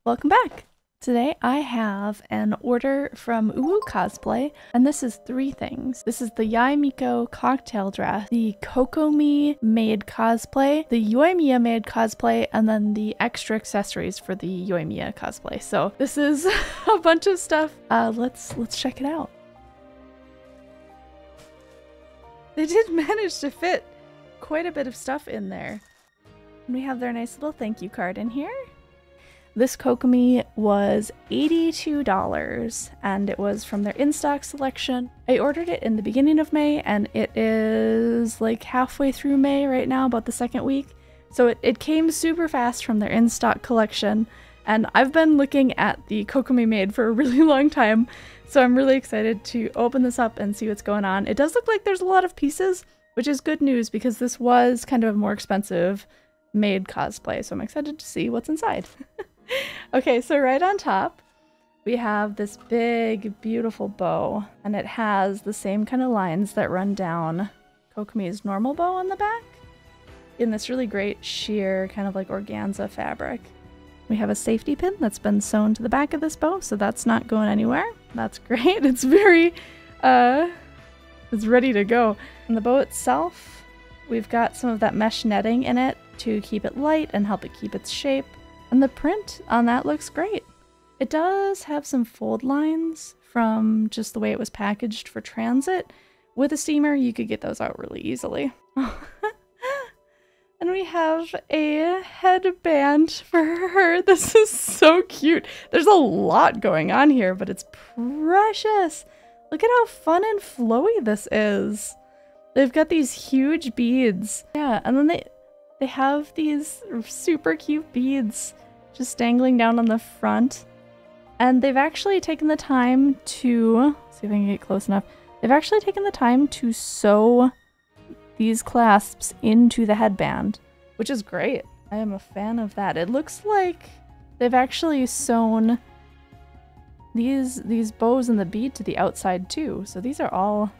Welcome back! Today I have an order from Uwu Cosplay, and this is three things. This is the Yae Miko cocktail dress, the Kokomi maid cosplay, the Yoimiya maid cosplay, and then the extra accessories for the Yoimiya cosplay. So this is a bunch of stuff. Let's check it out. They did manage to fit quite a bit of stuff in there. And we have their nice little thank you card in here. This Kokomi was $82 and it was from their in-stock selection. I ordered it in the beginning of May and it is like halfway through May right now, about the second week. So it came super fast from their in-stock collection, and I've been looking at the Kokomi maid for a really long time, so I'm really excited to open this up and see what's going on. It does look like there's a lot of pieces, which is good news because this was kind of a more expensive maid cosplay, so I'm excited to see what's inside. Okay, so right on top, we have this big, beautiful bow, and it has the same kind of lines that run down Kokomi's normal bow on the back in this really great sheer kind of like organza fabric. We have a safety pin that's been sewn to the back of this bow, so that's not going anywhere. That's great. It's very, it's ready to go. And the bow itself, we've got some of that mesh netting in it to keep it light and help it keep its shape. And the print on that looks great. It does have some fold lines from just the way it was packaged for transit. With a steamer, you could get those out really easily. And we have a headband for her. This is so cute. There's a lot going on here, but it's precious. Look at how fun and flowy this is. They've got these huge beads. Yeah, and then they have these super cute beads just dangling down on the front. And they've actually taken the time to, see if I can get close enough. They've actually taken the time to sew these clasps into the headband, which is great. I am a fan of that. It looks like they've actually sewn these bows and the bead to the outside too. So these are all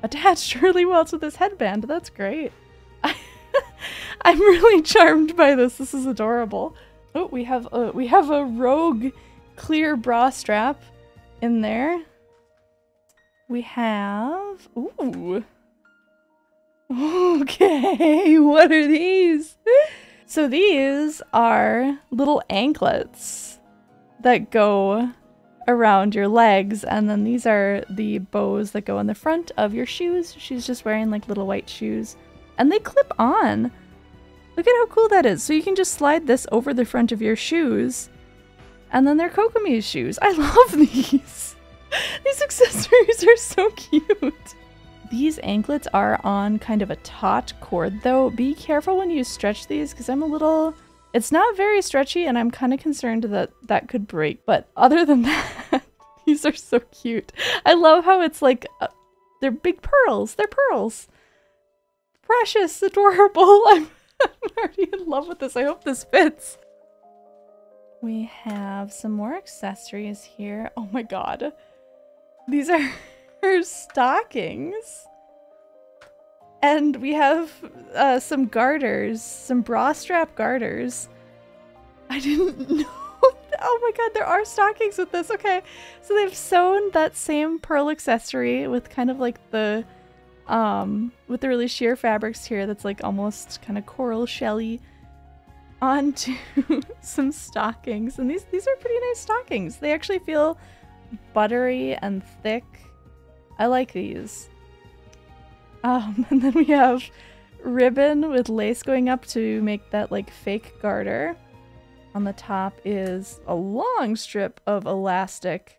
attached really well to this headband. That's great. I'm really charmed by this. This is adorable. Oh, we have a rogue clear bra strap in there. We have, ooh. Okay, what are these? So these are little anklets that go around your legs, and then these are the bows that go on the front of your shoes. She's just wearing like little white shoes, and they clip on. Look at how cool that is. So you can just slide this over the front of your shoes, and then they're Kokomi's shoes. I love these. These accessories are so cute. These anklets are on kind of a taut cord though. Be careful when you stretch these because it's not very stretchy and I'm kind of concerned that that could break. But other than that, these are so cute. I love how it's like, they're big pearls. They're pearls. Precious, adorable. I'm already in love with this. I hope this fits. We have some more accessories here. Oh my god. These are her stockings. And we have some garters, some bra strap garters. I didn't know. Oh my god, there are stockings with this. Okay, so they've sewn that same pearl accessory with kind of like the with the really sheer fabrics here that's like almost kind of coral shelly onto some stockings. And these are pretty nice stockings. They actually feel buttery and thick. I like these. And then we have ribbon with lace going up to make that like fake garter. On the top is a long strip of elastic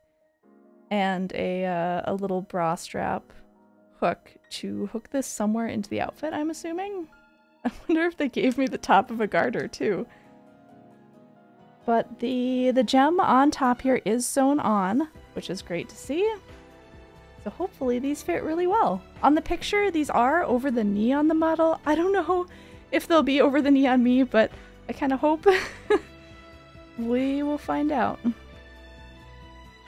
and a little bra strap hook to hook this somewhere into the outfit, I'm assuming. I wonder if they gave me the top of a garter too. But the gem on top here is sewn on, which is great to see. So hopefully these fit really well. On the picture, these are over the knee on the model. I don't know if they'll be over the knee on me, but I kind of hope. We will find out.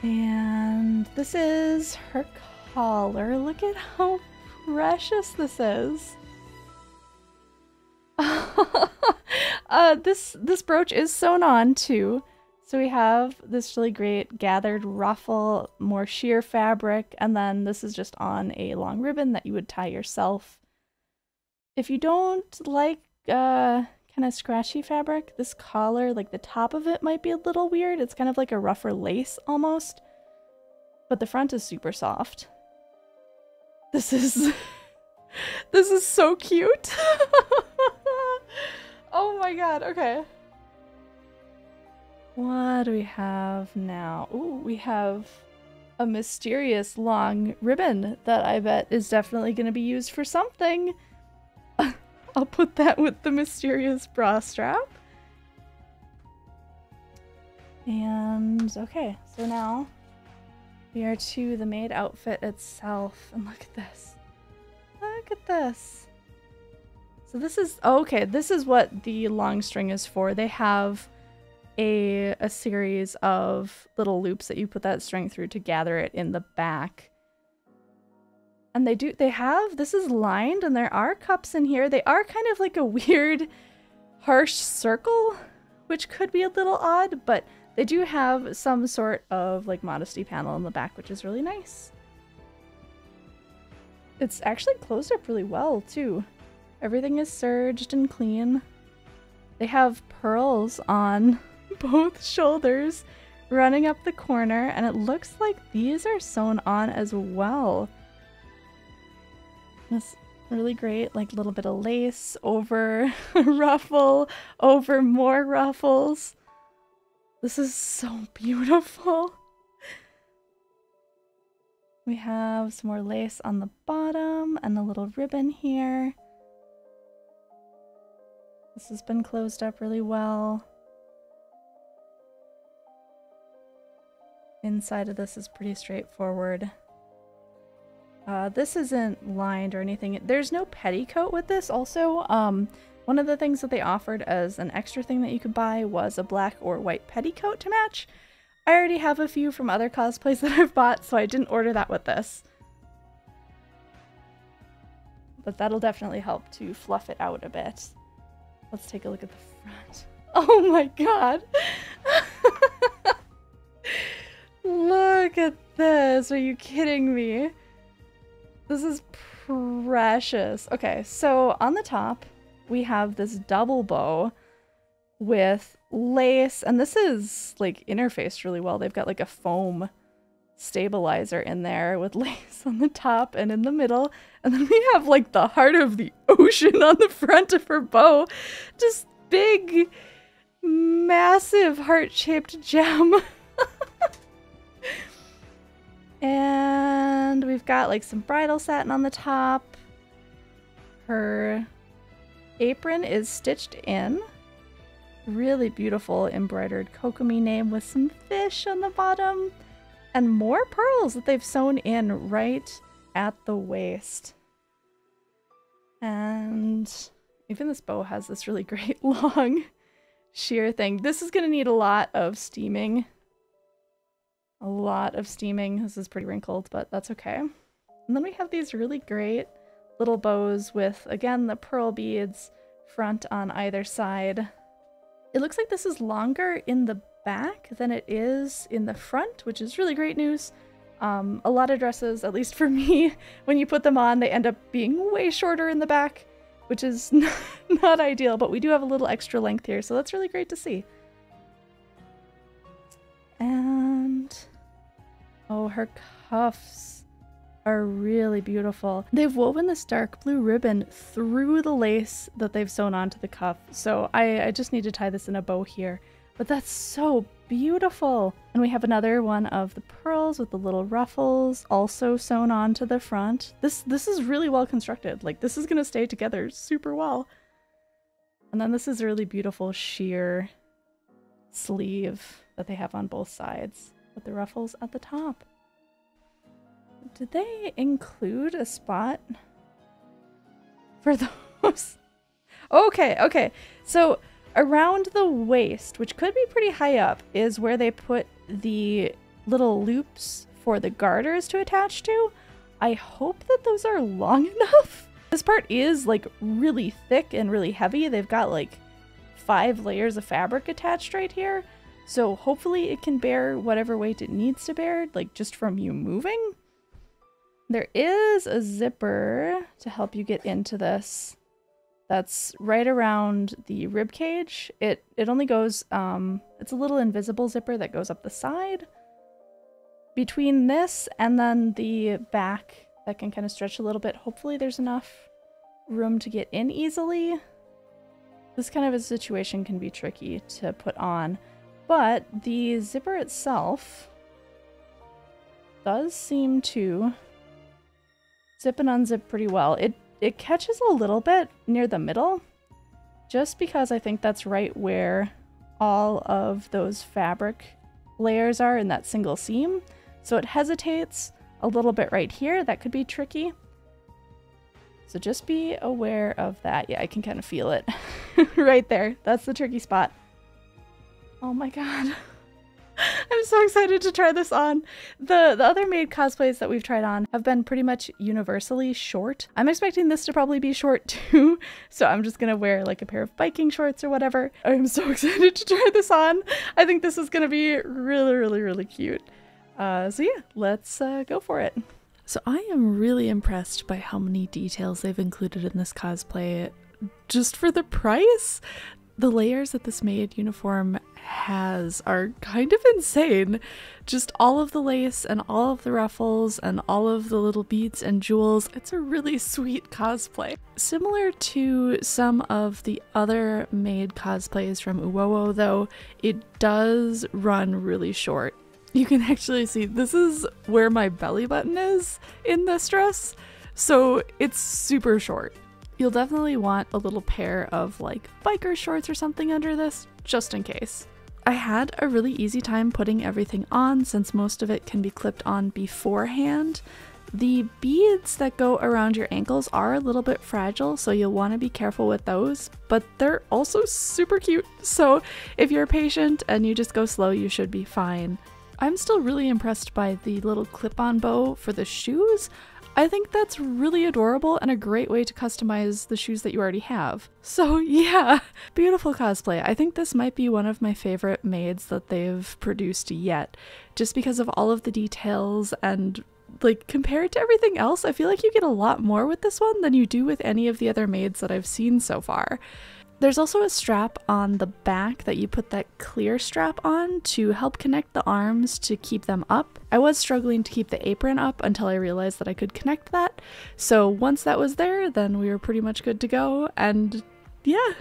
And this is her collar. Look at how precious this is. This brooch is sewn on too, So we have this really great gathered ruffle, more sheer fabric, and then this is just on a long ribbon that you would tie yourself. If you don't like kind of scratchy fabric, this collar, like the top of it might be a little weird. It's kind of like a rougher lace almost, but the front is super soft. This is this is so cute. Oh my god, okay. What do we have now? Ooh, we have a mysterious long ribbon that I bet is definitely going to be used for something. I'll put that with the mysterious bra strap. And okay, so now we are to the maid outfit itself. And look at this. Look at this. So this is, okay, this is what the long string is for. They have a series of little loops that you put that string through to gather it in the back. And this is lined and there are cups in here. They are kind of like a weird, harsh circle, which could be a little odd, but they do have some sort of like modesty panel in the back, which is really nice. It's actually closed up really well too. Everything is serged and clean. They have pearls on both shoulders running up the corner, and it looks like these are sewn on as well. This really great, like little bit of lace over a ruffle, over more ruffles. This is so beautiful. We have some more lace on the bottom and a little ribbon here. This has been closed up really well. Inside of this is pretty straightforward. This isn't lined or anything. There's no petticoat with this also. One of the things that they offered as an extra thing that you could buy was a black or white petticoat to match. I already have a few from other cosplays that I've bought, so I didn't order that with this. But that'll definitely help to fluff it out a bit. Let's take a look at the front. Oh my god! Look at this! Are you kidding me? This is precious. Okay, so on the top, we have this double bow with lace, and this is like interfaced really well. They've got like a foam stabilizer in there with lace on the top and in the middle, and then we have like the heart of the ocean on the front of her bow. Just big, massive heart-shaped gem. And we've got like some bridal satin on the top. Her apron is stitched in. Really beautiful embroidered kokomi name with some fish on the bottom. And more pearls that they've sewn in right at the waist. And even this bow has this really great long sheer thing. This is going to need a lot of steaming. A lot of steaming. This is pretty wrinkled, but that's okay. And then we have these really great little bows with, again, the pearl beads front on either side. It looks like this is longer in the back than it is in the front, which is really great news. A lot of dresses, at least for me, when you put them on, they end up being way shorter in the back, which is not ideal, but we do have a little extra length here, so that's really great to see. And oh, her cuffs are really beautiful. They've woven this dark blue ribbon through the lace that they've sewn onto the cuff, so I just need to tie this in a bow here. But that's so beautiful! And we have another one of the pearls with the little ruffles also sewn onto the front. This is really well constructed. Like, this is gonna stay together super well. And then this is a really beautiful sheer sleeve that they have on both sides with the ruffles at the top. Did they include a spot for those? Okay. So around the waist, which could be pretty high up, is where they put the little loops for the garters to attach to. I hope that those are long enough. This part is like really thick and really heavy. They've got like 5 layers of fabric attached right here. So hopefully it can bear whatever weight it needs to bear, like just from you moving. There is a zipper to help you get into this. That's right around the rib cage. It only goes, it's a little invisible zipper that goes up the side. Between this and then the back that can kind of stretch a little bit. Hopefully there's enough room to get in easily. This kind of a situation can be tricky to put on, but the zipper itself does seem to zip and unzip pretty well. It catches a little bit near the middle, just because I think that's right where all of those fabric layers are in that single seam. So it hesitates a little bit right here. That could be tricky. So just be aware of that. Yeah, I can kind of feel it right there. That's the tricky spot. Oh my god. I'm so excited to try this on. The other maid cosplays that we've tried on have been pretty much universally short. I'm expecting this to probably be short too, so I'm just gonna wear like a pair of biking shorts or whatever. I'm so excited to try this on. I think this is gonna be really, really, really cute. So yeah, let's go for it. So I am really impressed by how many details they've included in this cosplay just for the price. The layers that this maid uniform has are kind of insane. Just all of the lace and all of the ruffles and all of the little beads and jewels. It's a really sweet cosplay. Similar to some of the other maid cosplays from Uwowo though, it does run really short. You can actually see this is where my belly button is in this dress, so it's super short. You'll definitely want a little pair of like biker shorts or something under this, just in case. I had a really easy time putting everything on since most of it can be clipped on beforehand. The beads that go around your ankles are a little bit fragile, so you'll want to be careful with those, but they're also super cute. So if you're patient and you just go slow, you should be fine. I'm still really impressed by the little clip-on bow for the shoes. I think that's really adorable and a great way to customize the shoes that you already have. So yeah, beautiful cosplay. I think this might be one of my favorite maids that they've produced yet, just because of all of the details and like compared to everything else, I feel like you get a lot more with this one than you do with any of the other maids that I've seen so far. There's also a strap on the back that you put that clear strap on to help connect the arms to keep them up. I was struggling to keep the apron up until I realized that I could connect that. So once that was there, then we were pretty much good to go. And yeah,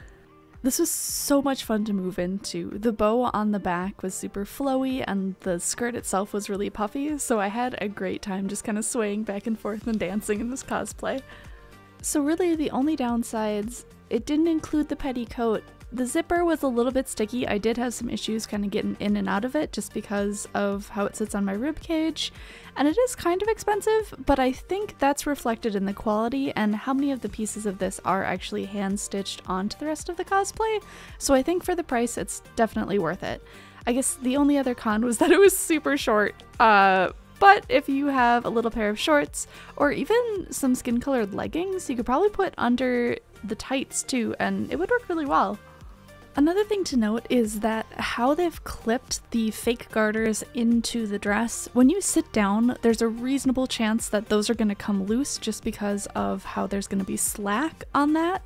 this was so much fun to move into. The bow on the back was super flowy and the skirt itself was really puffy. So I had a great time just kind of swaying back and forth and dancing in this cosplay. So really the only downsides, it didn't include the petticoat. The zipper was a little bit sticky. I did have some issues kind of getting in and out of it just because of how it sits on my rib cage. And it is kind of expensive, but I think that's reflected in the quality and how many of the pieces of this are actually hand stitched onto the rest of the cosplay. So I think for the price, it's definitely worth it. I guess the only other con was that it was super short. But if you have a little pair of shorts or even some skin colored leggings, you could probably put under the tights too, and it would work really well. Another thing to note is that how they've clipped the fake garters into the dress. When you sit down, there's a reasonable chance that those are going to come loose just because of how there's going to be slack on that.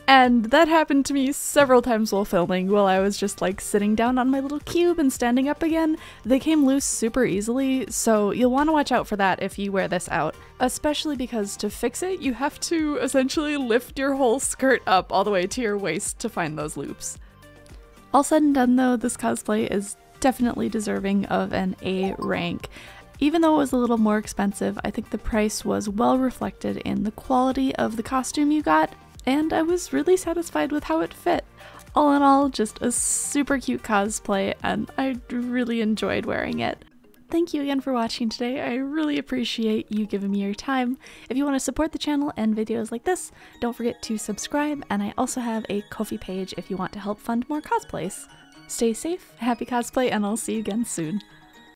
And that happened to me several times while filming, while I was just like sitting down on my little cube and standing up again. They came loose super easily, so you'll want to watch out for that if you wear this out. Especially because to fix it, you have to essentially lift your whole skirt up all the way to your waist to find those loops. All said and done though, this cosplay is definitely deserving of an A rank. Even though it was a little more expensive, I think the price was well reflected in the quality of the costume you got, and I was really satisfied with how it fit. All in all, just a super cute cosplay, and I really enjoyed wearing it. Thank you again for watching today. I really appreciate you giving me your time. If you want to support the channel and videos like this, don't forget to subscribe, and I also have a Ko-fi page if you want to help fund more cosplays. Stay safe, happy cosplay, and I'll see you again soon.